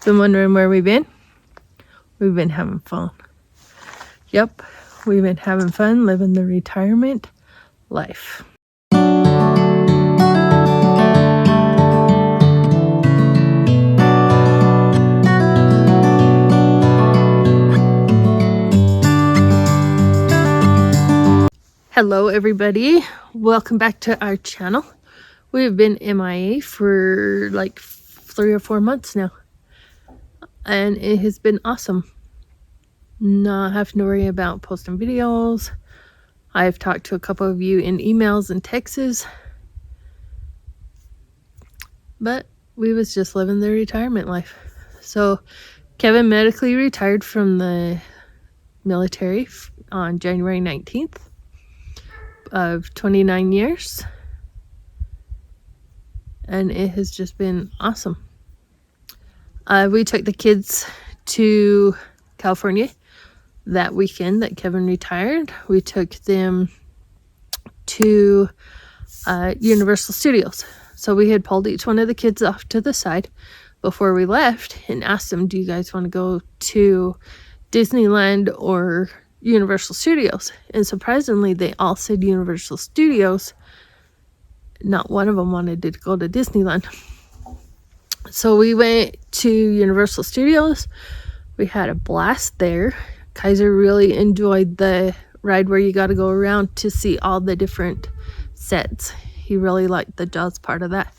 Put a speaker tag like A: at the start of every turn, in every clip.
A: Been wondering where we've been? We've been having fun. Yep, we've been having fun living the retirement life. Hello everybody, welcome back to our channel. We've been MIA for like 3 or 4 months now, and it has been awesome. Not having to worry about posting videos. I've talked to a couple of you in emails and texts, but we was just living the retirement life. So Kevin medically retired from the military on January 19th of 29 years, and it has just been awesome. We took the kids to California that weekend that Kevin retired. We took them to Universal Studios. So we had pulled each one of the kids off to the side before we left and asked them, do you guys want to go to Disneyland or Universal Studios? And surprisingly, they all said Universal Studios. Not one of them wanted to go to Disneyland. So we went to Universal Studios. We had a blast there. Kaiser really enjoyed the ride where you got to go around to see all the different sets. He really liked the Jaws part of that.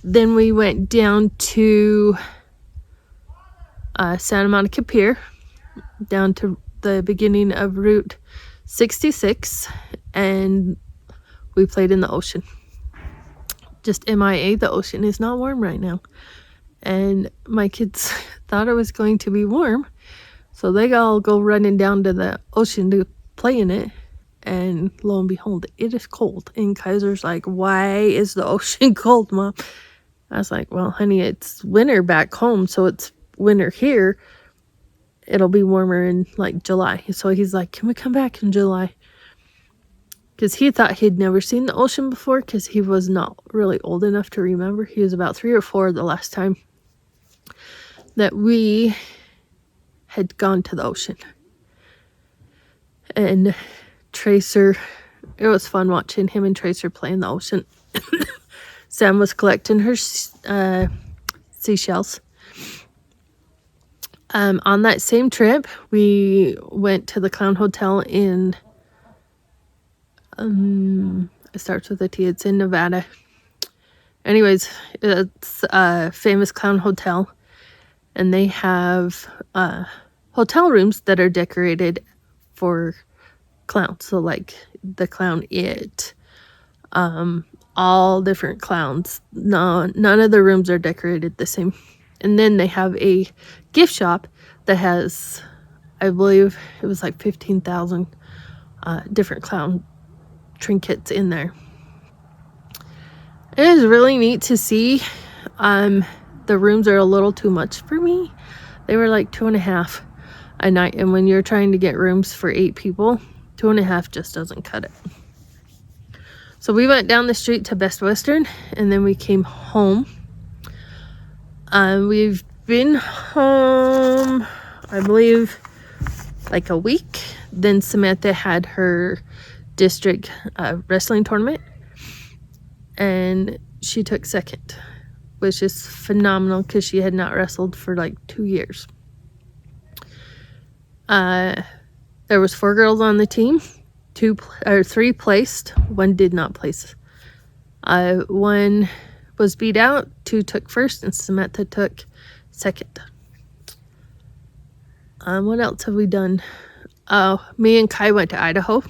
A: Then we went down to Santa Monica Pier, down to the beginning of Route 66, and we played in the ocean. Just MIA, the ocean is not warm right now. And my kids thought it was going to be warm, so they all go running down to the ocean to play in it. And lo and behold, it is cold. And Kaiser's like, why is the ocean cold, Mom? I was like, well, honey, it's winter back home, so it's winter here. It'll be warmer in like July. So he's like, can we come back in July? Because he thought he'd never seen the ocean before, because he was not really old enough to remember. He was about 3 or 4 the last time that we had gone to the ocean. And Tracer, it was fun watching him and Tracer play in the ocean. Sam was collecting her seashells. On that same trip, we went to the Clown Hotel in it starts with a T. It's in Nevada. Anyways, it's a famous clown hotel, and they have hotel rooms that are decorated for clowns. So like the clown It, all different clowns. No, none of the rooms are decorated the same. And then they have a gift shop that has, I believe it was like 15,000 different clown trinkets in there. It is really neat to see. The rooms are a little too much for me. They were like 2.5 a night, and when you're trying to get rooms for 8 people, 2.5 just doesn't cut it. So we went down the street to Best Western, and then we came home. We've been home, I believe, like a week. Then Samantha had her district wrestling tournament, and she took second, which is phenomenal because she had not wrestled for like 2 years. There was 4 girls on the team. 3 placed, 1 did not place. 1 was beat out, 2 took first, and Samantha took second. What else have we done? Me and Kai went to Idaho.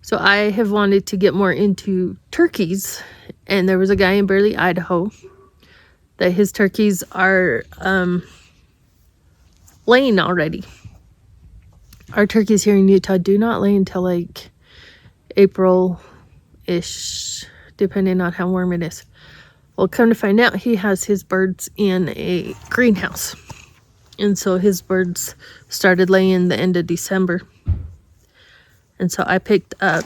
A: So I have wanted to get more into turkeys, and there was a guy in Burley, Idaho, that his turkeys are laying already. Our turkeys here in Utah do not lay until like April-ish, depending on how warm it is. Well, come to find out, he has his birds in a greenhouse. And so his birds started laying the end of December. And so I picked up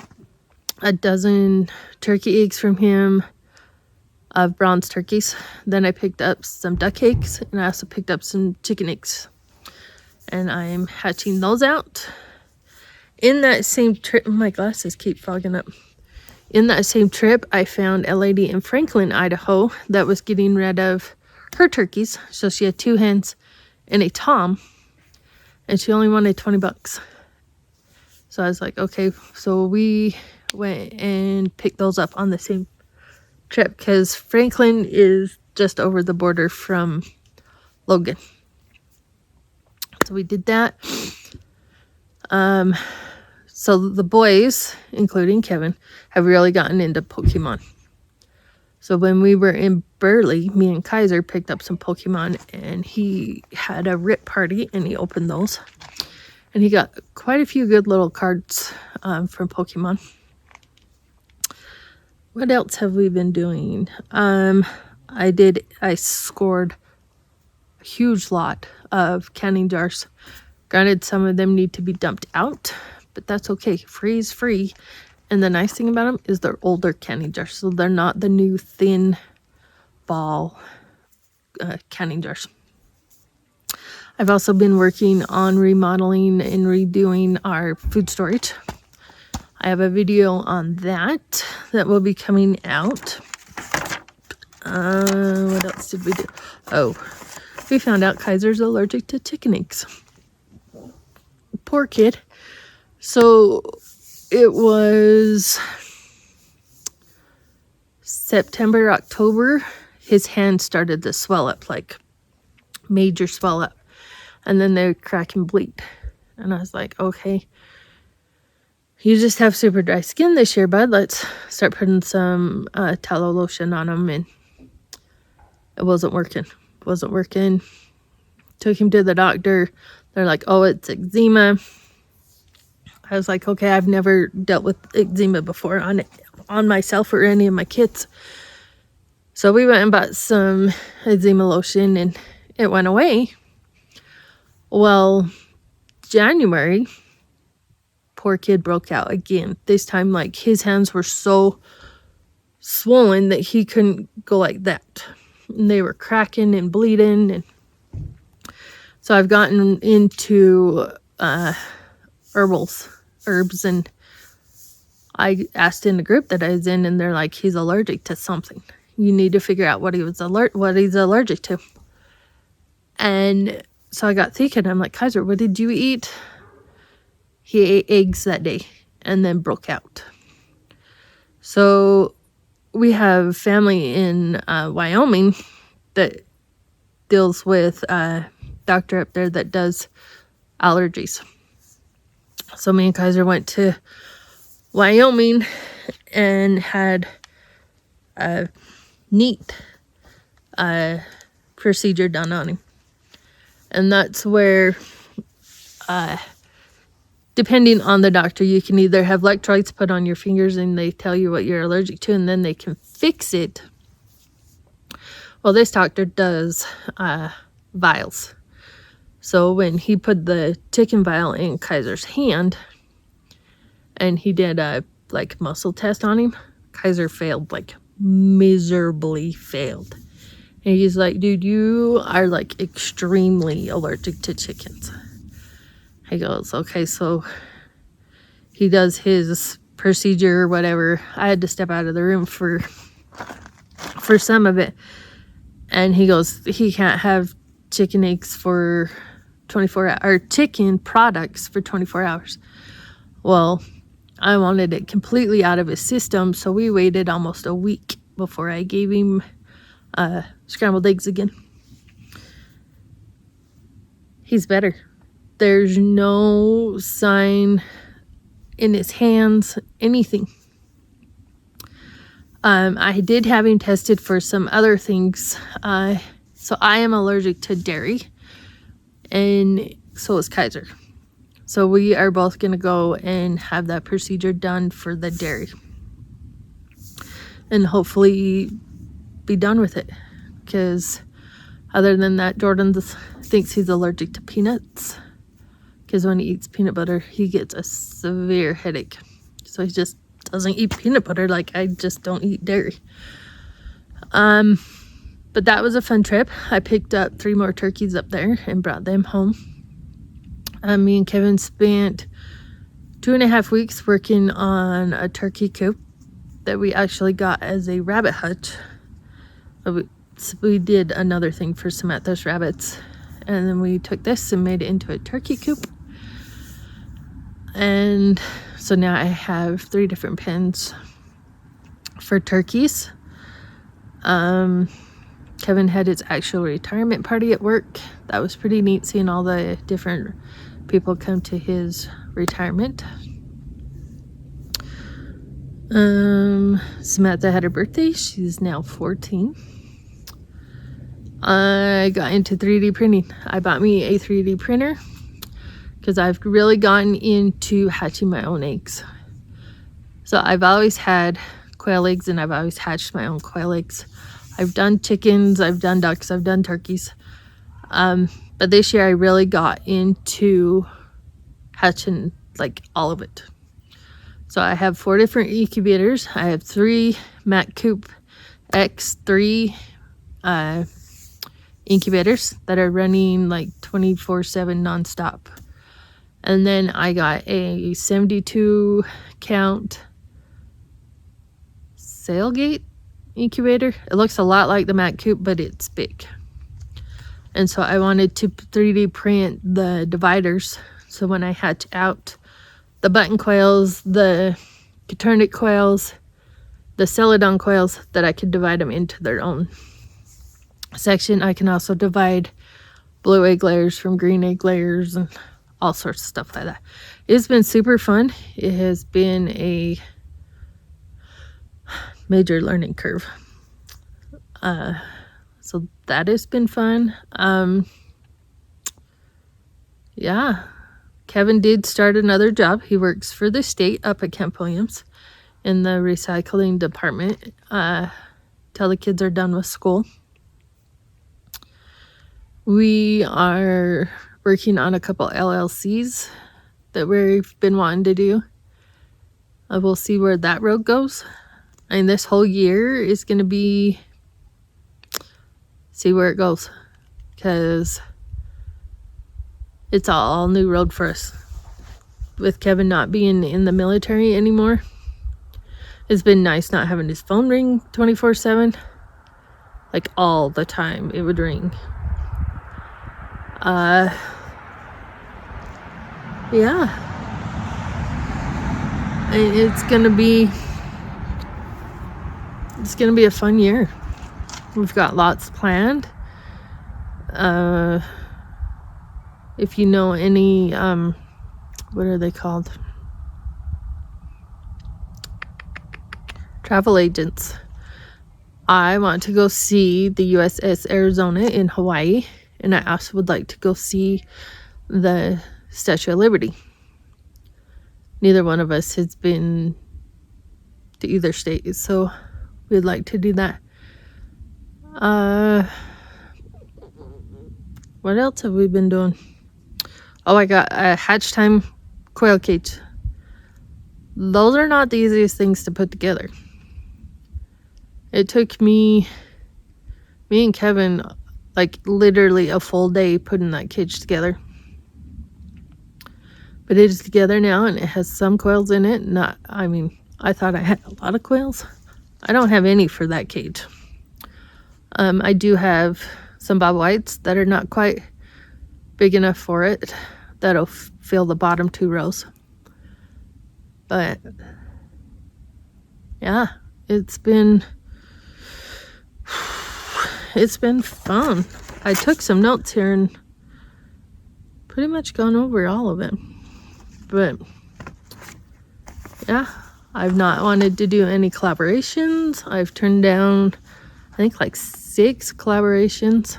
A: a dozen turkey eggs from him, of bronze turkeys. Then I picked up some duck eggs, and I also picked up some chicken eggs. And I'm hatching those out. In that same trip, my glasses keep fogging up. In that same trip, I found a lady in Franklin, Idaho that was getting rid of her turkeys. So she had 2 hens and a tom, and she only wanted $20. So I was like, okay. So we went and picked those up on the same trip because Franklin is just over the border from Logan. So we did that. So the boys, including Kevin, have really gotten into Pokemon. So when we were in Burley, me and Kaiser picked up some Pokemon, and he had a rip party, and he opened those. And he got quite a few good little cards from Pokemon. What else have we been doing? I scored a huge lot of canning jars. Granted, some of them need to be dumped out, but that's okay. Free is free. And the nice thing about them is they're older canning jars, so they're not the new thin ball canning jars. I've also been working on remodeling and redoing our food storage. I have a video on that will be coming out. What else did we do? Oh, we found out Kaiser's allergic to chicken eggs. Poor kid. So it was September, October. His hand started to swell up, like major swell up. And then they would crack and bleed. And I was like, okay, you just have super dry skin this year, bud. Let's start putting some tallow lotion on him. And it wasn't working. Took him to the doctor. They're like, oh, it's eczema. I was like, okay, I've never dealt with eczema before on myself or any of my kids. So we went and bought some eczema lotion, and it went away. Well, January, poor kid broke out again. This time, like, his hands were so swollen that he couldn't go like that. And they were cracking and bleeding. And so I've gotten into herbs, and I asked in the group that I was in, and they're like, he's allergic to something. You need to figure out what he's allergic to. And so I got thinking, I'm like, Kaiser, what did you eat? He ate eggs that day and then broke out. So we have family in Wyoming that deals with a doctor up there that does allergies. So me and Kaiser went to Wyoming and had a neat procedure done on him. And that's where, depending on the doctor, you can either have electrolytes put on your fingers and they tell you what you're allergic to, and then they can fix it. Well, this doctor does vials. So when he put the chicken vial in Kaiser's hand and he did a muscle test on him, Kaiser failed, miserably failed. And he's like, dude, you are extremely allergic to chickens. He goes, okay, so he does his procedure or whatever. I had to step out of the room for some of it. And he goes, he can't have chicken eggs for 24 hours, or chicken products for 24 hours. Well, I wanted it completely out of his system, so we waited almost a week before I gave him scrambled eggs again. He's better. There's no sign in his hands, anything. I did have him tested for some other things. So I am allergic to dairy, and so is Kaiser. So we are both going to go and have that procedure done for the dairy. And hopefully be done with it. Because other than that, Jordan thinks he's allergic to peanuts. Because when he eats peanut butter, he gets a severe headache. So he just doesn't eat peanut butter. I just don't eat dairy. But that was a fun trip. I picked up 3 more turkeys up there and brought them home. Me and Kevin spent 2.5 weeks working on a turkey coop that we actually got as a rabbit hutch. We did another thing for Samantha's rabbits, and then we took this and made it into a turkey coop. And so now I have 3 different pens for turkeys. Kevin had his actual retirement party at work. That was pretty neat, seeing all the different people come to his retirement. Samantha had her birthday. She's now 14. I got into 3D printing. I bought me a 3D printer because I've really gotten into hatching my own eggs. So I've always had quail eggs, and I've always hatched my own quail eggs. I've done chickens, I've done ducks, I've done turkeys. But this year I really got into hatching like all of it. So I have 4 different incubators. I have 3 Mac Coop X3 incubators that are running like 24/7 nonstop. And then I got a 72 count Sailgate incubator. It looks a lot like the Mac Coop, but it's big. And so I wanted to 3D print the dividers, so when I hatch out the button quails, the Caturnix quails, the Celadon quails, that I could divide them into their own section. I can also divide blue egg layers from green egg layers and all sorts of stuff like that. It's been super fun. It has been a major learning curve. So that has been fun. Yeah. Kevin did start another job. He works for the state up at Camp Williams in the recycling department till the kids are done with school. We are working on a couple LLCs that we've been wanting to do. We'll see where that road goes. I mean, this whole year is going to be see where it goes, because it's all new road for us. With Kevin not being in the military anymore, it's been nice not having his phone ring 24/7. Like all the time it would ring. Yeah. And it's gonna be a fun year. We've got lots planned. If you know any, what are they called? Travel agents. I want to go see the USS Arizona in Hawaii, and I also would like to go see the Statue of Liberty. Neither one of us has been to either state, so we'd like to do that. What else have we been doing? Oh, I got a hatch time quail cage. Those are not the easiest things to put together. It took me and Kevin like literally a full day putting that cage together. But it is together now, and it has some quails in it. I thought I had a lot of quails. I don't have any for that cage. I do have some bob whites that are not quite big enough for it. That'll fill the bottom 2 rows. But yeah, it's been fun. I took some notes here and pretty much gone over all of it. But yeah, I've not wanted to do any collaborations. I've turned down, I think, like 6 collaborations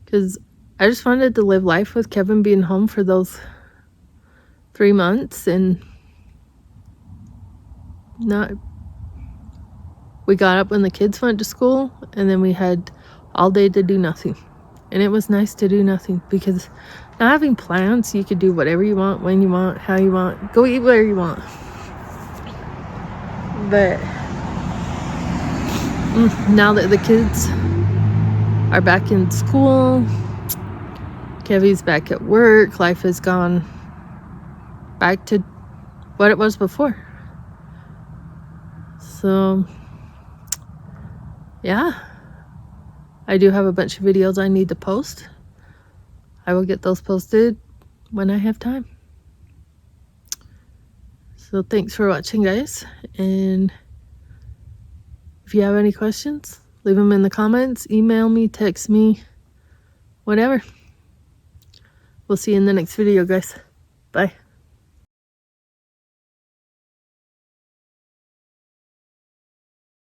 A: because I just wanted to live life with Kevin being home for those 3 months, and we got up when the kids went to school, and then we had all day to do nothing. And it was nice to do nothing, because not having plans, you could do whatever you want, when you want, how you want, go eat where you want. But Now that the kids are back in school, Kevy's back at work, life has gone back to what it was before. So yeah, I do have a bunch of videos I need to post. I will get those posted when I have time. So thanks for watching, guys, and if you have any questions, leave them in the comments, email me, text me, whatever. We'll see you in the next video, guys. Bye.